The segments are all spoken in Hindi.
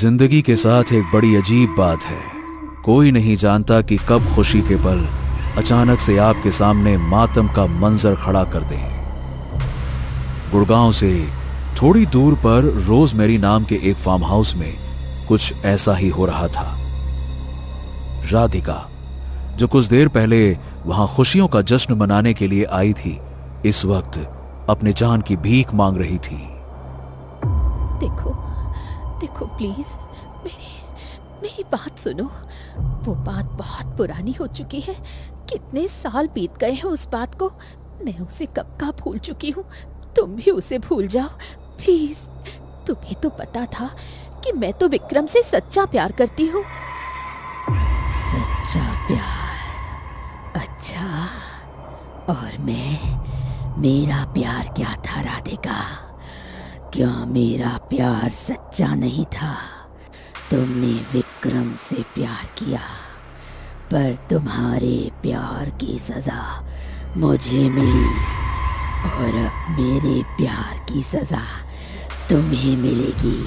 जिंदगी के साथ एक बड़ी अजीब बात है। कोई नहीं जानता कि कब खुशी के पल अचानक से आपके सामने मातम का मंजर खड़ा कर दें। गुड़गांव से थोड़ी दूर पर रोजमेरी नाम के एक फार्म हाउस में कुछ ऐसा ही हो रहा था। राधिका, जो कुछ देर पहले वहां खुशियों का जश्न मनाने के लिए आई थी, इस वक्त अपने जान की भीख मांग रही थी। देखो देखो प्लीज, मेरी बात सुनो। वो बात बहुत पुरानी हो चुकी है। कितने साल बीत गए हैं उस बात को। मैं उसे कब का भूल चुकी हूँ। तुम भी उसे भूल जाओ प्लीज। तुम्हें तो पता था कि मैं तो विक्रम से सच्चा प्यार करती हूँ। सच्चा प्यार? अच्छा, और मेरा प्यार क्या था राधिका? क्या मेरा प्यार सच्चा नहीं था? तुमने विक्रम से प्यार किया, पर तुम्हारे प्यार की सजा मुझे मिली, और अब मेरे प्यार की सजा तुम्हें मिलेगी,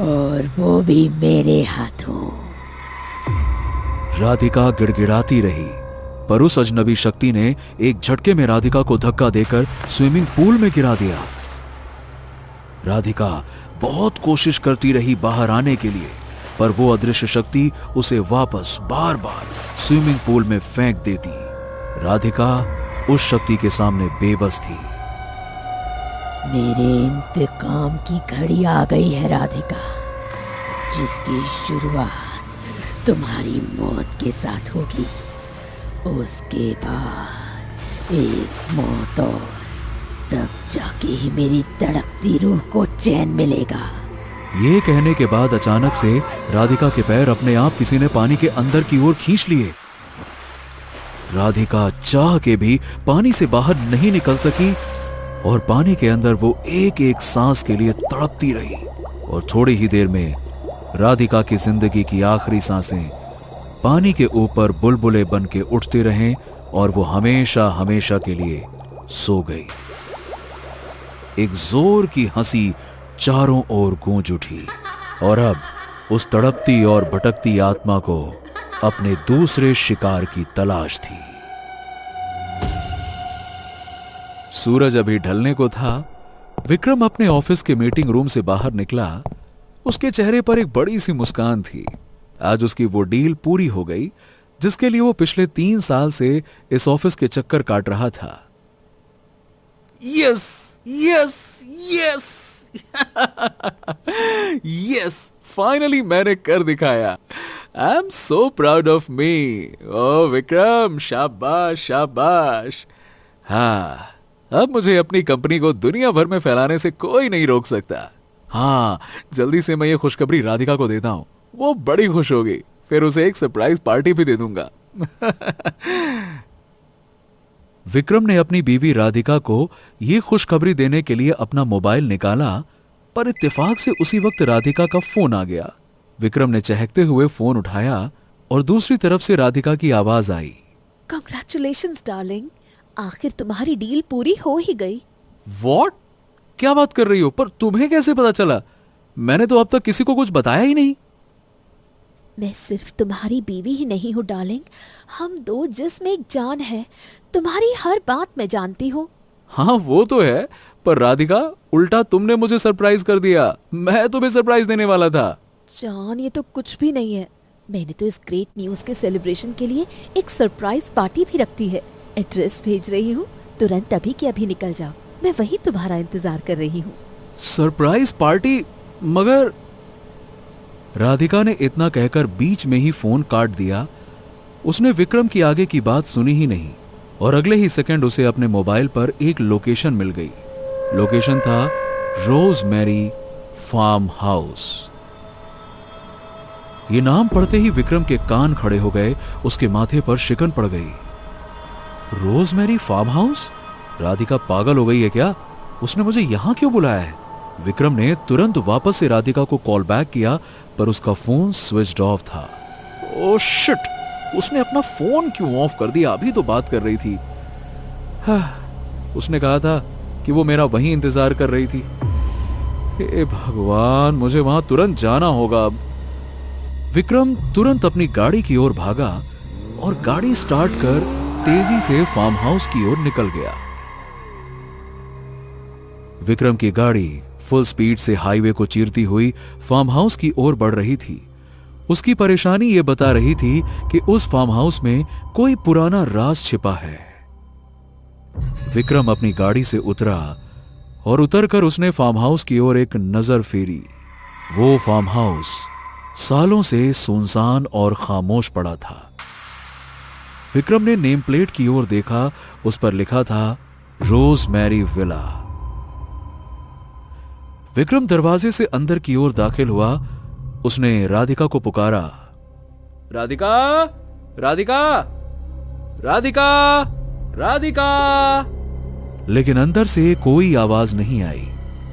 और वो भी मेरे हाथों। राधिका गिड़गिड़ाती रही, पर उस अजनबी शक्ति ने एक झटके में राधिका को धक्का देकर स्विमिंग पूल में गिरा दिया। राधिका बहुत कोशिश करती रही बाहर आने के लिए, पर वो अदृश्य शक्ति उसे वापस बार बार स्विमिंग पूल में फेंक देती। राधिका उस शक्ति के सामने बेबस थी। मेरे इंतकाम की घड़ी आ गई है राधिका, जिसकी शुरुआत तुम्हारी मौत के साथ होगी। उसके बाद एक मौत और, तब जाके ही मेरी तड़पती रूह को चैन मिलेगा। ये कहने के बाद अचानक से राधिका के पैर अपने आप किसी ने पानी के अंदर की ओर खींच लिए। राधिका चाह के भी पानी से बाहर नहीं निकल सकी, और पानी के अंदर वो एक एक सांस के लिए तड़पती रही। और थोड़ी ही देर में राधिका की जिंदगी की आखिरी सांसें पानी के ऊपर बुलबुले बन के उठते रहे, और वो हमेशा हमेशा के लिए सो गई। एक जोर की हंसी चारों ओर गूंज उठी, और अब उस तड़पती और भटकती आत्मा को अपने दूसरे शिकार की तलाश थी। सूरज अभी ढलने को था। विक्रम अपने ऑफिस के मीटिंग रूम से बाहर निकला। उसके चेहरे पर एक बड़ी सी मुस्कान थी। आज उसकी वो डील पूरी हो गई जिसके लिए वो पिछले 3 साल से इस ऑफिस के चक्कर काट रहा था। Yes yes yes yes, finally मैंने कर दिखाया। I am so proud of me. ओ विक्रम, शाबाश शाबाश। हाँ, अब मुझे अपनी कंपनी को दुनिया भर में फैलाने से कोई नहीं रोक सकता। हाँ, जल्दी से मैं ये खुशखबरी राधिका को देता हूं। वो बड़ी खुश होगी। फिर उसे एक सरप्राइज पार्टी भी दे दूंगा। विक्रम ने अपनी बीवी राधिका को यह खुशखबरी देने के लिए अपना मोबाइल निकाला, पर इत्तेफाक से उसी वक्त राधिका का फोन आ गया। विक्रम ने चहकते हुए फोन उठाया और दूसरी तरफ से राधिका की आवाज आई। कांग्रेचुलेशंस डार्लिंग, आखिर तुम्हारी डील पूरी हो ही गई। व्हाट? क्या बात कर रही हो? पर तुम्हें कैसे पता चला? मैंने तो अब तक किसी को कुछ बताया ही नहीं। मैं सिर्फ तुम्हारी बीवी ही नहीं हूँ डार्लिंग, हम दो जिस्म एक जान है। तुम्हारी हर बात मैं जानती हूँ। हाँ वो तो है, पर राधिका, उल्टा तुमने मुझे सरप्राइज कर दिया। मैं तुम्हें सरप्राइज देने वाला था। जान, ये तो कुछ भी नहीं है। मैंने तो इस ग्रेट न्यूज के सेलिब्रेशन के लिए एक सरप्राइज पार्टी भी रखती है। एड्रेस भेज रही हूँ, तुरंत अभी के अभी निकल जाओ। मैं वही तुम्हारा इंतजार कर रही हूँ। Surprise party? मगर राधिका ने इतना कहकर बीच में ही फोन काट दिया। उसने विक्रम की आगे की बात सुनी ही नहीं, और अगले ही सेकंड उसे अपने मोबाइल पर एक लोकेशन मिल गई। लोकेशन था रोजमेरी फार्म हाउस। ये नाम पढ़ते ही विक्रम के कान खड़े हो गए, उसके माथे पर शिकन पड़ गई। Rosemary farm house? राधिका पागल हो गई है क्या? उसने मुझे यहां क्यों बुलाया है? विक्रम ने तुरंत वापस से राधिका को कॉल बैक किया, पर उसका फोन स्विच्ड ऑफ था। ओह शिट, उसने अपना फोन क्यों ऑफ कर दिया? अभी तो बात कर रही थी। उसने कहा था कि वो मेरा वहीं इंतजार कर रही थी। हे भगवान, मुझे वहां तुरंत जाना होगा अब। विक्रम तुरंत अपनी गाड़ी की ओर भागा और गाड़ी स्टार्ट कर तेजी से फार्म हाउस की ओर निकल गया। विक्रम की गाड़ी फुल स्पीड से हाईवे को चीरती हुई फार्म हाउस की ओर बढ़ रही थी। उसकी परेशानी यह बता रही थी कि उस फार्म हाउस में कोई पुराना राज छिपा है। विक्रम अपनी गाड़ी से उतरा और उतरकर उसने फार्म हाउस की ओर एक नजर फेरी। वो फार्म हाउस सालों से सुनसान और खामोश पड़ा था। विक्रम ने नेम प्लेट की ओर देखा, उस पर लिखा था रोजमेरी विला। विक्रम दरवाजे से अंदर की ओर दाखिल हुआ। उसने राधिका को पुकारा, राधिका, राधिका, राधिका, राधिका। लेकिन अंदर से कोई आवाज नहीं आई।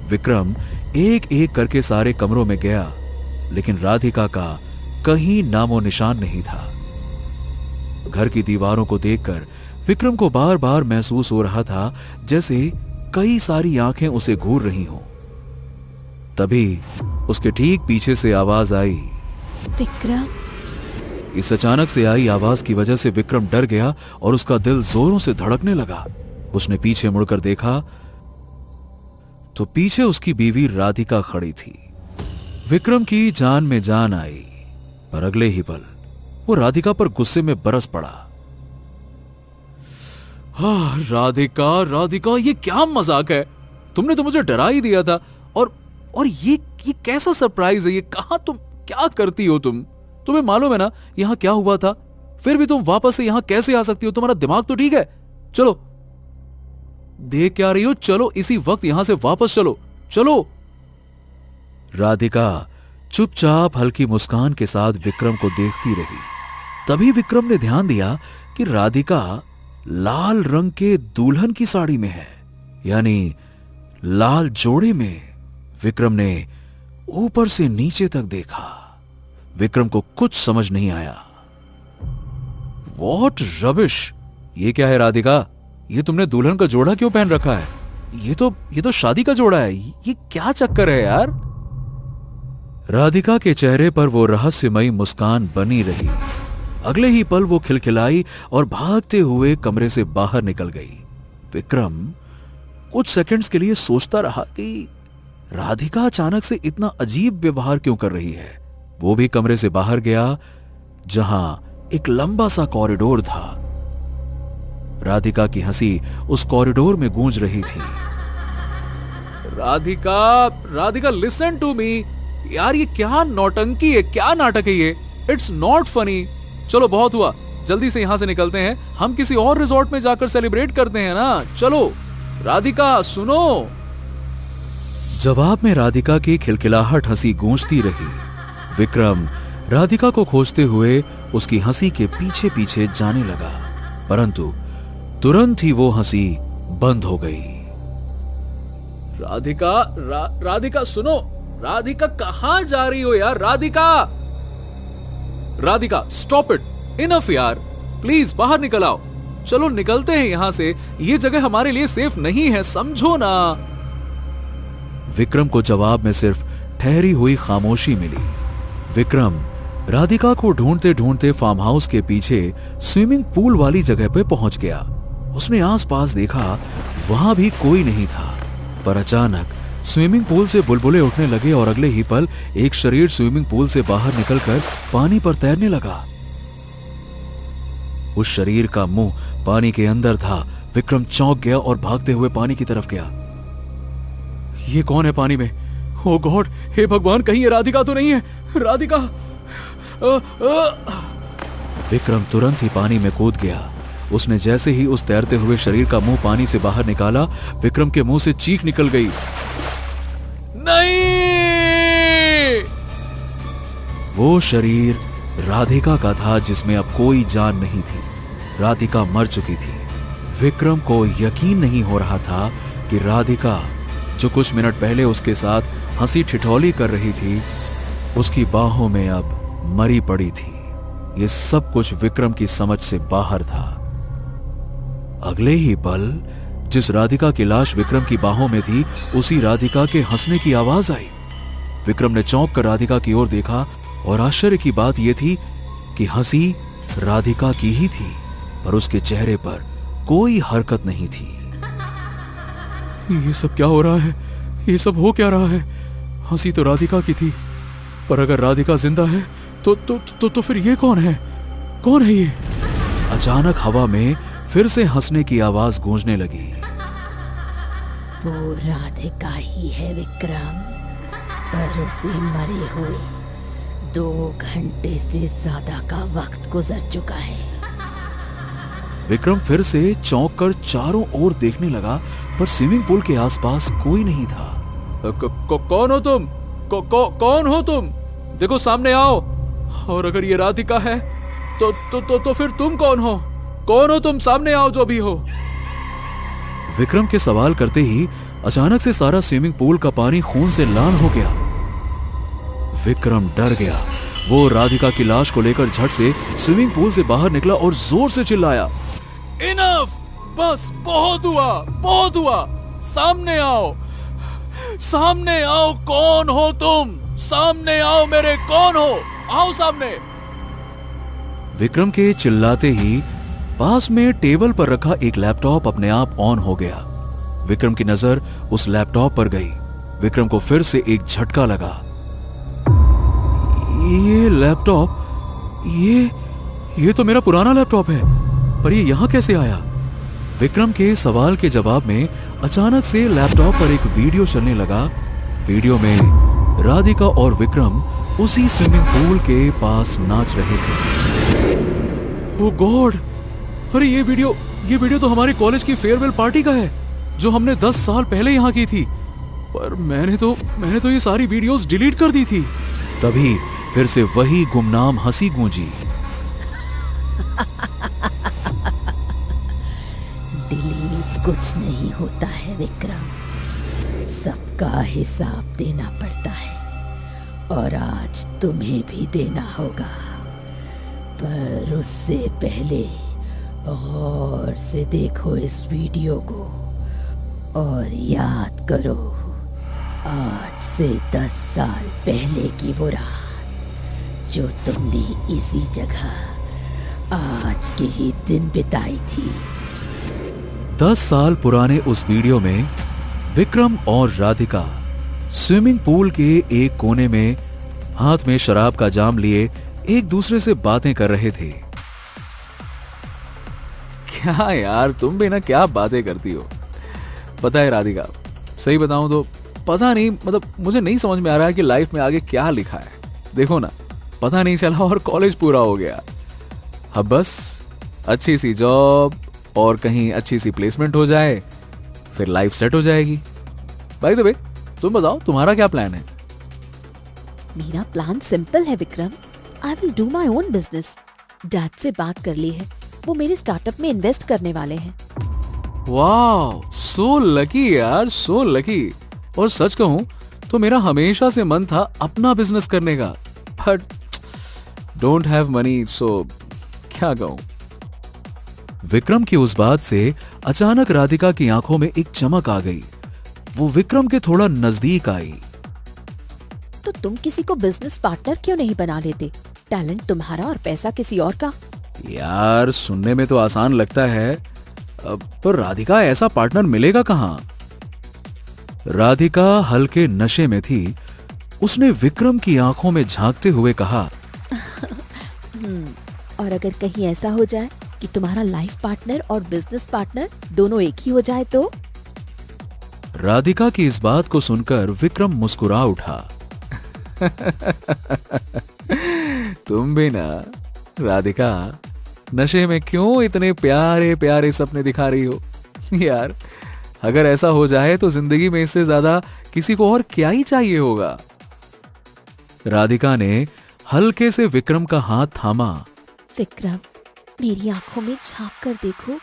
विक्रम एक एक करके सारे कमरों में गया, लेकिन राधिका का कहीं नामो निशान नहीं था। घर की दीवारों को देखकर विक्रम को बार बार महसूस हो रहा था जैसे कई सारी आंखें उसे घूर रही हों। तभी उसके ठीक पीछे से आवाज आई, विक्रम। इस अचानक से आई आवाज की वजह से विक्रम डर गया और उसका दिल जोरों से धड़कने लगा। उसने पीछे मुड़कर देखा तो पीछे उसकी बीवी राधिका खड़ी थी। विक्रम की जान में जान आई, पर अगले ही पल वो राधिका पर गुस्से में बरस पड़ा। हाँ, राधिका, राधिका, ये क्या मजाक है? तुमने तो मुझे डरा ही दिया था। और ये कैसा सरप्राइज है? ये कहां तुम क्या करती हो? तुम्हें मालूम है ना यहां क्या हुआ था? फिर भी तुम वापस से यहां कैसे आ सकती हो? तुम्हारा दिमाग तो ठीक है? चलो, देख क्या रही हो? चलो, इसी वक्त यहां से वापस चलो, चलो। राधिका चुपचाप हल्की मुस्कान के साथ विक्रम को देखती रही। तभी विक्रम ने ध्यान दिया कि राधिका लाल रंग के दुल्हन की साड़ी में है, यानी लाल जोड़े में। विक्रम ने ऊपर से नीचे तक देखा। विक्रम को कुछ समझ नहीं आया। What rubbish! ये क्या है राधिका? ये तुमने दुल्हन का जोड़ा क्यों पहन रखा है? ये तो शादी का जोड़ा है। ये क्या चक्कर है यार? राधिका के चेहरे पर वो रहस्यमयी मुस्कान बनी रही। अगले ही पल वो खिलखिलाई और भागते हुए कमरे से बाहर निकल गई। विक्रम कुछ सेकंड्स के लिए सोचता रहा कि राधिका अचानक से इतना अजीब व्यवहार क्यों कर रही है। वो भी कमरे से बाहर गया, जहां एक लंबा सा कॉरिडोर था। राधिका की हंसी उस कॉरिडोर में गूंज रही थी। Radhika, Radhika, listen to me. यार, ये क्या नौटंकी है? क्या नाटक है ये? It's not funny. चलो, बहुत हुआ, जल्दी से यहां से निकलते हैं। हम किसी और रिजॉर्ट में जाकर सेलिब्रेट करते हैं ना। चलो। राधिका, सुनो। जवाब में राधिका की खिलखिलाहट हंसी गूंजती रही। विक्रम राधिका को खोजते हुए उसकी हंसी के पीछे पीछे जाने लगा, परंतु तुरंत ही वो हंसी बंद हो गई। राधिका, राधिका, सुनो। राधिका, कहां जा रही हो यार? Radhika, Radhika, stop it. Enough यार, प्लीज बाहर निकल आओ। चलो, निकलते हैं यहां से। ये जगह हमारे लिए सेफ नहीं है, समझो ना। विक्रम को जवाब में सिर्फ ठहरी हुई खामोशी मिली। विक्रम राधिका को ढूंढते ढूंढते फार्म हाउस के पीछे स्विमिंग पूल वाली जगह पे पहुंच गया। उसने आसपास देखा, वहां भी कोई नहीं था, पर अचानक स्विमिंग पूल से बुलबुले उठने लगे और अगले ही पल एक शरीर स्विमिंग पूल से बाहर निकलकर पानी पर तैरने लगा। उस शरीर का मुंह पानी के अंदर था। विक्रम चौंक गया और भागते हुए पानी की तरफ गया। ये कौन है पानी में? ओ गॉड, हे भगवान, कहीं ये राधिका तो नहीं है? राधिका! विक्रम तुरंत ही पानी में कूद गया। उसने जैसे ही उस तैरते हुए शरीर का मुंह पानी से बाहर निकाला, विक्रम के मुंह से चीख निकल गई, नहीं! वो शरीर राधिका का था, जिसमें अब कोई जान नहीं थी। राधिका मर चुकी थी। विक्रम को यकीन नहीं हो रहा था कि राधिका, जो कुछ मिनट पहले उसके साथ हंसी ठिठौली कर रही थी, उसकी बाहों में अब मरी पड़ी थी। ये सब कुछ विक्रम की समझ से बाहर था। अगले ही पल जिस राधिका की लाश विक्रम की बाहों में थी, उसी राधिका के हंसने की आवाज आई। विक्रम ने चौंक कर राधिका की ओर देखा और आश्चर्य की बात यह थी कि हंसी राधिका की ही थी, पर उसके चेहरे पर कोई हरकत नहीं थी। ये सब क्या हो रहा है? ये सब हो क्या रहा है? हंसी तो राधिका की थी, पर अगर राधिका जिंदा है तो फिर ये कौन है? कौन है ये? अचानक हवा में फिर से हंसने की आवाज गूंजने लगी। वो राधिका ही है विक्रम, पर उसे मरे हुए 2 घंटे से ज्यादा का वक्त गुजर चुका है। विक्रम फिर से चौंक कर चारों ओर देखने लगा, पर स्विमिंग पूल के आसपास कोई नहीं था। कौन हो तुम? कौन हो तुम? देखो सामने आओ। और अगर ये राधिका है तो फिर तुम कौन हो? कौन हो तुम? सामने आओ जो भी हो। विक्रम के सवाल करते ही अचानक से सारा स्विमिंग पूल का पानी खून से लाल हो गया। विक्रम डर गया। वो राधिका की लाश को लेकर झट से स्विमिंग पूल से बाहर निकला और जोर से चिल्लाया, इनफ! बस बहुत हुआ, बहुत हुआ। सामने आओ, सामने आओ। कौन हो तुम? सामने आओ मेरे, कौन हो? आओ सामने। विक्रम के चिल्लाते ही पास में टेबल पर रखा एक लैपटॉप अपने आप ऑन हो गया। विक्रम की नजर उस लैपटॉप पर गई। विक्रम को फिर से एक झटका लगा। ये लैपटॉप, ये तो मेरा पुराना लैपटॉप है, पर ये यहां कैसे आया? विक्रम के सवाल के जवाब में अचानक से लैपटॉप पर एक वीडियो चलने लगा। वीडियो में राधिका और विक्रम उसी स्विमिंग पूल के पास नाच रहे थे। ओह गॉड! अरे ये वीडियो तो हमारे कॉलेज की फेयरवेल पार्टी का है, जो हमने 10 साल पहले यहां की थी। पर मैंने तो ये सारी वीडियोस डिलीट कर दी थी। तभी फिर से वही गुमनाम हंसी गूंजी। डिलीट कुछ नहीं होता है विक्रम, सबका हिसाब देना पड़ता है, और आज तुम्हें भी देना होगा। पर उससे पहले गौर से देखो इस वीडियो को और याद करो आज से 10 साल पहले की वो रात जो तुमने इसी जगह आज के ही दिन बिताई थी। 10 साल पुराने उस वीडियो में विक्रम और राधिका स्विमिंग पूल के एक कोने में हाथ में शराब का जाम लिए एक दूसरे से बातें कर रहे थे। क्या यार, तुम भी ना क्या बातें करती हो। पता है राधिका, सही बताऊं तो पता नहीं, मतलब मुझे नहीं समझ में आ रहा है कि लाइफ में आगे क्या लिखा है। देखो ना, पता नहीं चला और कॉलेज पूरा हो गया। अब बस अच्छी सी जॉब और कहीं अच्छी सी प्लेसमेंट हो जाए, फिर लाइफ सेट हो जाएगी। बाय द वे, तुम बताओ तुम्हारा क्या प्लान है? मेरा प्लान सिंपल है Vikram. I will do my own business. Dad से बात कर ली है, वो मेरे स्टार्टअप में इन्वेस्ट करने वाले हैं। वाह, सो लकी यार, सो लकी। और सच कहूं तो मेरा हमेशा से मन था अपना बिजनेस करने का, बट डोंट हैव मनी, सो क्या कहूं। विक्रम की उस बात से अचानक राधिका की आंखों में एक चमक आ गई। वो विक्रम के थोड़ा नजदीक आई। तो तुम किसी को बिजनेस पार्टनर क्यों नहीं बना लेते? टैलेंट तुम्हारा और पैसा किसी और का। यार सुनने में तो आसान लगता है, पर राधिका ऐसा पार्टनर मिलेगा कहां? राधिका हल्के नशे में थी। उसने विक्रम की आंखों में झांकते हुए कहा, और अगर कहीं ऐसा हो जाए कि तुम्हारा लाइफ पार्टनर और बिजनेस पार्टनर दोनों एक ही हो जाए तो? राधिका की इस बात को सुनकर विक्रम मुस्कुरा उठा। तुम भी ना राधिका, नशे में क्यों इतने प्यारे प्यारे सपने दिखा रही हो? यार अगर ऐसा हो जाए तो जिंदगी में इससे ज्यादा किसी को और क्या ही चाहिए होगा। राधिका ने हल्के से विक्रम का हाथ थामा। विक्रम, मेरी आंखों में झांक कर देखो,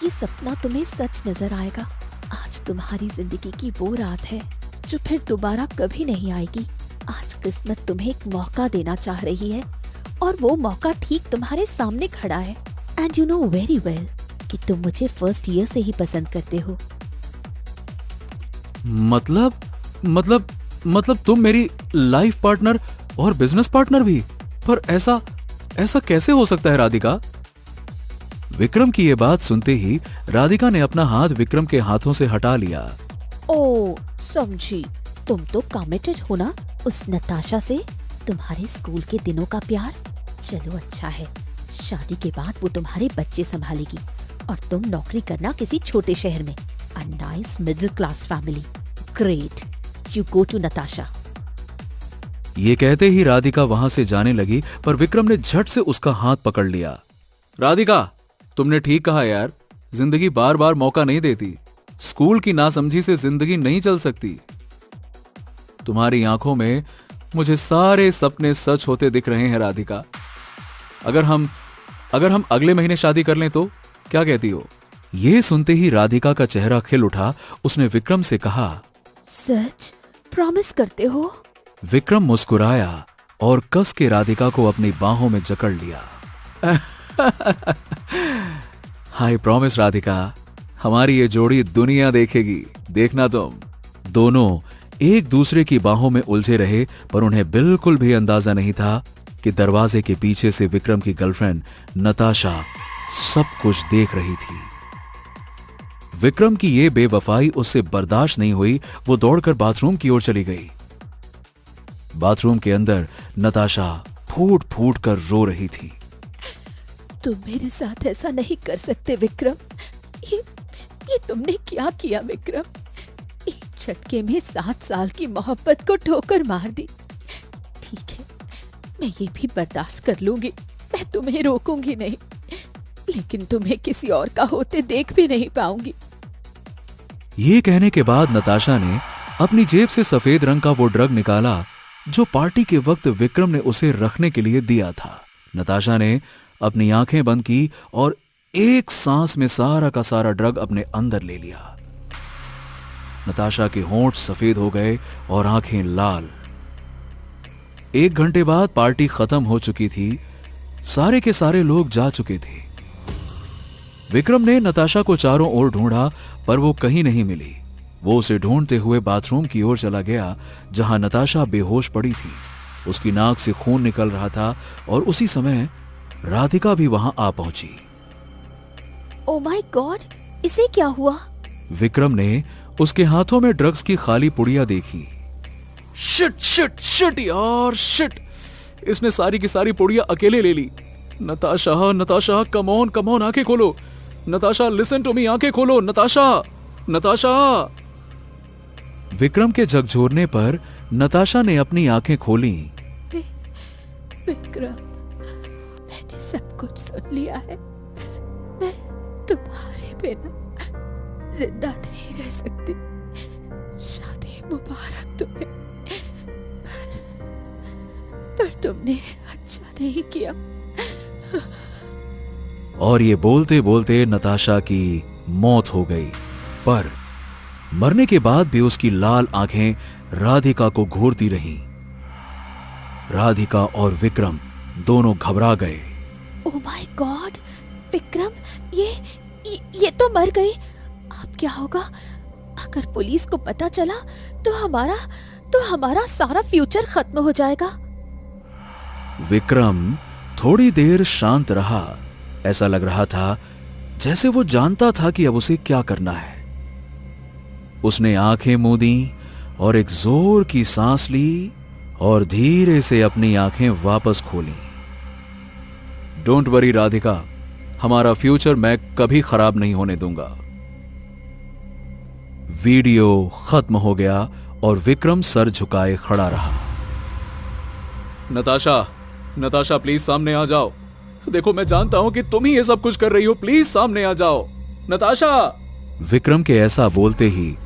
ये सपना तुम्हें सच नजर आएगा। आज तुम्हारी जिंदगी की वो रात है जो फिर दोबारा कभी नहीं आएगी। आज किस्मत तुम्हें एक मौका देना चाह रही है, और वो मौका ठीक तुम्हारे सामने खड़ा है। And you know very well कि तुम मुझे फर्स्ट ईयर से ही पसंद करते हो। मतलब मतलब मतलब तुम मेरी लाइफ पार्टनर और बिजनेस पार्टनर भी? पर ऐसा ऐसा कैसे हो सकता है राधिका? विक्रम की यह बात सुनते ही राधिका ने अपना हाथ विक्रम के हाथों से हटा लिया। ओ समझी, तुम तो कमिटेड हो ना उस नताशा से, तुम्हारे स्कूल के दिनों का प्यार। चलो अच्छा है, शादी के बाद वो तुम्हारे बच्चे संभालेगी और तुम नौकरी करना किसी छोटे शहर में। A nice middle class family. Great, you go to Natasha. ये कहते ही राधिका वहां से जाने लगी, पर विक्रम ने झट से उसका हाथ पकड़ लिया। राधिका, तुमने ठीक कहा यार, जिंदगी बार बार मौका नहीं देती। स्कूल की नासमझी से जिंदगी नहीं चल सकती। तुम्हारी आंखों में मुझे सारे सपने सच होते दिख रहे हैं राधिका। अगर हम अगले महीने शादी कर लें तो क्या कहती हो? यह सुनते ही राधिका का चेहरा खिल उठा। उसने विक्रम से कहा, सच प्रॉमिस करते हो? विक्रम मुस्कुराया और कस के राधिका को अपनी बाहों में जकड़ लिया। हाय प्रॉमिस राधिका, हमारी ये जोड़ी दुनिया देखेगी, देखना तुम। दोनों एक दूसरे की बाहों में उलझे रहे, पर उन्हें बिल्कुल भी अंदाजा नहीं था कि दरवाजे के पीछे से विक्रम की गर्लफ्रेंड नताशा सब कुछ देख रही थी। विक्रम की ये बेवफाई उससे बर्दाश्त नहीं हुई। वो दौड़कर बाथरूम की ओर चली गई। बाथरूम के अंदर नताशा फूट फूट कर रो रही थी। तुम मेरे साथ ऐसा नहीं कर सकते विक्रम। ये तुमने क्या किया विक्रम? एक झटके में 7 साल की मोहब्बत को ठोकर मार दी। ठीक है, मैं ये भी बर्दाश्त कर लूंगी, मैं तुम्हें रोकूंगी नहीं, लेकिन तुम्हें किसी और का होते देख भी नहीं पाऊंगी। ये कहने के बाद नताशा ने अपनी जेब से सफेद रंग का वो ड्रग निकाला जो पार्टी के वक्त विक्रम ने उसे रखने के लिए दिया था। नताशा ने अपनी आंखें बंद की और एक सांस में सारा का सारा ड्रग अपने अंदर ले लिया। नताशा के होंठ सफेद हो गए और आंखें लाल। 1 घंटे बाद पार्टी खत्म हो चुकी थी। सारे के सारे लोग जा चुके थे। विक्रम ने नताशा को चारों ओर ढूंढा, पर वो कहीं नहीं मिली। वो उसे ढूंढते हुए बाथरूम की ओर चला गया, जहां नताशा बेहोश पड़ी थी। उसकी नाक से खून निकल रहा था और उसी समय राधिका भी वहां आ पहुंची। ओ माय गॉड, इसे क्या हुआ? विक्रम ने उसके हाथों में ड्रग्स की खाली पुड़िया देखी। शिट शिट शिट यार, शिट, इसने सारी की सारी पुड़िया अकेले ले ली। नताशा, नताशा, कम ऑन, आंखें खोलो। नताशा, लिसन टू मी, आंखें खोलो। नताशा, नताशा। विक्रम के झकझोरने पर नताशा ने अपनी आंखें खोली। विक्रम, मैंने सब कुछ सुन लिया है। मैं तुम्हारे बिना जिंदा नहीं रह सकती। शादी मुबारक तुम्हें, पर तुमने अच्छा नहीं किया। और ये बोलते बोलते नताशा की मौत हो गई। पर मरने के बाद भी उसकी लाल आंखें राधिका को घूरती रहीं। राधिका और विक्रम दोनों घबरा गए। ओह माय गॉड, विक्रम, ये तो मर गई। अब क्या होगा? अगर पुलिस को पता चला तो हमारा सारा फ्यूचर खत्म हो जाएगा। विक्रम थोड़ी देर शांत रहा। ऐसा लग रहा था जैसे वो जानता था कि अब उसे क्या करना है। उसने आंखें मूंदी और एक जोर की सांस ली और धीरे से अपनी आंखें वापस खोली। डोंट वरी राधिका, हमारा फ्यूचर मैं कभी खराब नहीं होने दूंगा। वीडियो खत्म हो गया और विक्रम सर झुकाए खड़ा रहा। नताशा, नताशा, प्लीज सामने आ जाओ। देखो, मैं जानता हूं कि तुम ही ये सब कुछ कर रही हो। प्लीज सामने आ जाओ। नताशा। विक्रम के ऐसा बोलते ही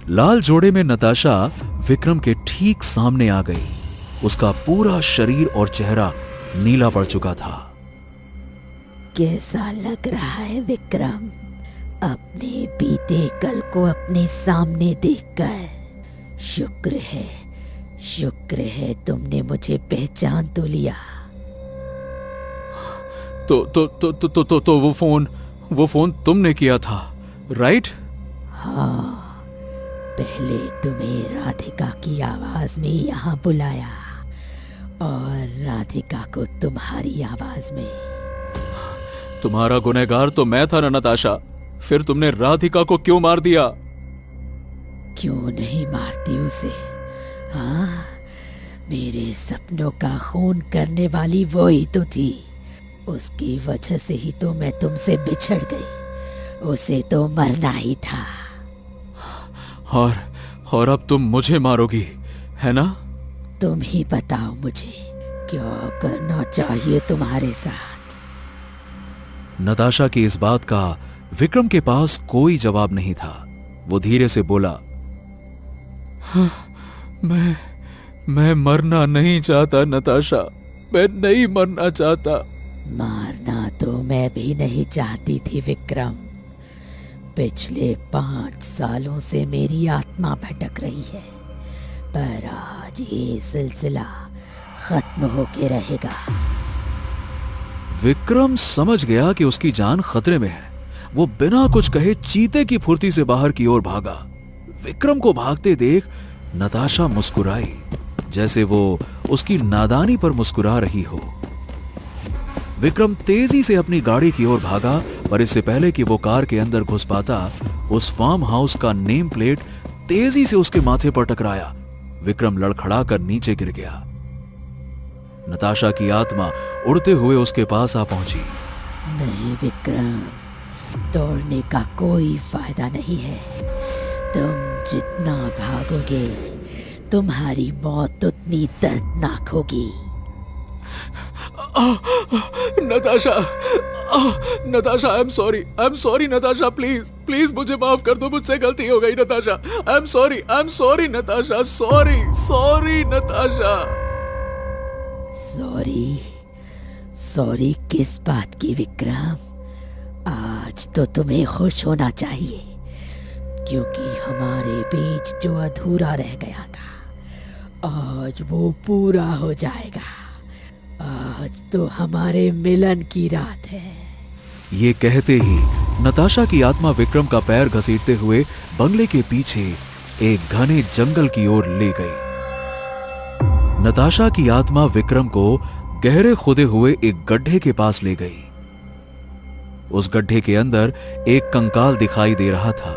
लाल जोड़े में नताशा विक्रम के ठीक सामने आ गई। उसका पूरा शरीर और चेहरा नीला पड़ चुका था। कैसा लग रहा है विक्रम, अपने बीते कल को अपने सामने देखकर? शुक्र है तुमने मुझे पहचान तो लिया। तो वो फोन तुमने किया था, राइट? हाँ, पहले तुम्हें राधिका की आवाज में यहाँ बुलाया और राधिका को तुम्हारी आवाज में। तुम्हारा गुनहगार तो मैं था ना नताशा, फिर तुमने राधिका को क्यों मार दिया? क्यों नहीं मारती उसे? हाँ, मेरे सपनों का खून करने वाली वो ही तो थी। उसकी वजह से ही तो मैं तुमसे बिछड़ गई। उसे तो मरना ही था। और अब तुम मुझे मारोगी, है ना? तुम ही बताओ मुझे क्या करना चाहिए तुम्हारे साथ। नताशा की इस बात का विक्रम के पास कोई जवाब नहीं था। वो धीरे से बोला, मैं मरना नहीं चाहता नताशा, मैं नहीं मरना चाहता। मारना तो मैं भी नहीं चाहती थी विक्रम। पिछले 5 सालों से मेरी आत्मा भटक रही है, पर आज ये सिलसिला खत्म होके रहेगा। विक्रम समझ गया कि उसकी जान खतरे में है। वो बिना कुछ कहे चीते की फुर्ती से बाहर की ओर भागा। विक्रम को भागते देख नताशा मुस्कुराई, जैसे वो उसकी नादानी पर मुस्कुरा रही हो। विक्रम तेजी से अपनी गाड़ी की ओर भागा, पर इससे पहले कि वो कार के अंदर घुस पाता, उस फार्म हाउस का नेम प्लेट तेजी से उसके माथे पर टकराया। विक्रम लड़खड़ाकर नीचे गिर गया। नताशा की आत्मा उड़ते हुए उसके पास आ पहुंची। नहीं विक्रम, दौड़ने का कोई फायदा नहीं है। तुम जितना भागोगे तुम्हारी मौत उतनी दर्दनाक होगी। Natasha I am sorry Natasha, please मुझे माफ कर दो, मुझसे गलती हो गई Natasha. I am sorry Natasha, sorry Natasha. Sorry किस बात की विक्रम? आज तो तुम्हें खुश होना चाहिए, क्योंकि हमारे बीच जो अधूरा रह गया था आज वो पूरा हो जाएगा। आज तो हमारे मिलन की रात है। ये कहते ही नताशा की आत्मा विक्रम का पैर घसीटते हुए बंगले के पीछे एक घने जंगल की ओर ले गई। नताशा की आत्मा विक्रम को गहरे खुदे हुए एक गड्ढे के पास ले गई। उस गड्ढे के अंदर एक कंकाल दिखाई दे रहा था।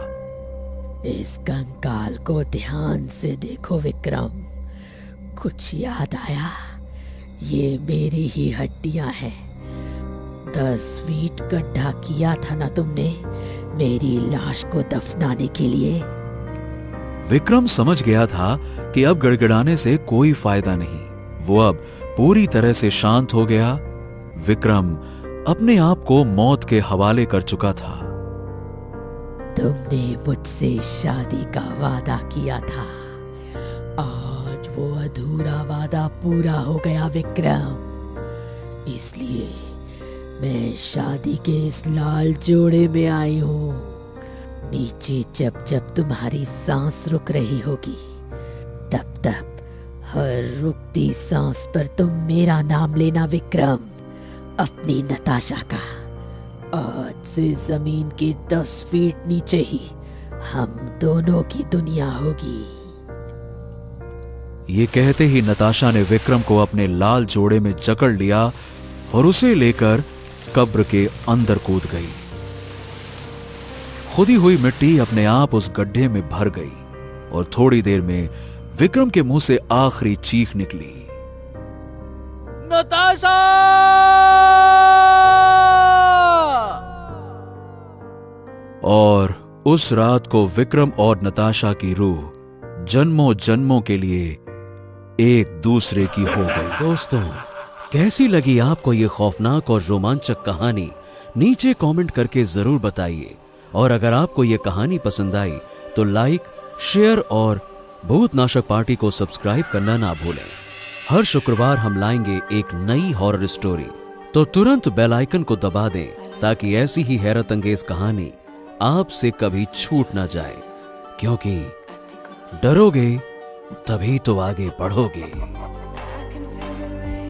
इस कंकाल को ध्यान से देखो विक्रम। कुछ याद आया? ये मेरी ही हड्डियां हैं। 10 फीट गड्ढा किया था ना तुमने मेरी लाश को दफनाने के लिए? विक्रम समझ गया था कि अब गड़गड़ाने से कोई फायदा नहीं। वो अब पूरी तरह से शांत हो गया। विक्रम अपने आप को मौत के हवाले कर चुका था। तुमने मुझसे शादी का वादा किया था, आज वो अधूरा वादा पूरा हो गया विक्रम। इसलिए मैं शादी के इस लाल जोड़े में आई हूं। नीचे जब जब तुम्हारी सांस रुक रही होगी, तब तब हर रुकती सांस पर तुम मेरा नाम लेना विक्रम, अपनी नताशा का। आज से जमीन के 10 फीट नीचे ही हम दोनों की दुनिया होगी। ये कहते ही नताशा ने विक्रम को अपने लाल जोड़े में जकड़ लिया और उसे लेकर कब्र के अंदर कूद गई। खुदी हुई मिट्टी अपने आप उस गड्ढे में भर गई और थोड़ी देर में विक्रम के मुंह से आखिरी चीख निकली, नताशा! और उस रात को विक्रम और नताशा की रूह जन्मों जन्मों के लिए एक दूसरे की हो गई। दोस्तों, कैसी लगी आपको ये खौफनाक और रोमांचक कहानी? नीचे कमेंट करके जरूर बताइए। और अगर आपको ये कहानी पसंद आई तो लाइक, शेयर और भूतनाशक पार्टी को सब्सक्राइब करना ना भूलें। हर शुक्रवार हम लाएंगे एक नई हॉरर स्टोरी, तो तुरंत बेल आइकन को दबा दें ताकि ऐसी ही हैरत अंगेज कहानी आपसे कभी छूट ना जाए, क्योंकि डरोगे तभी तो आगे बढ़ोगे।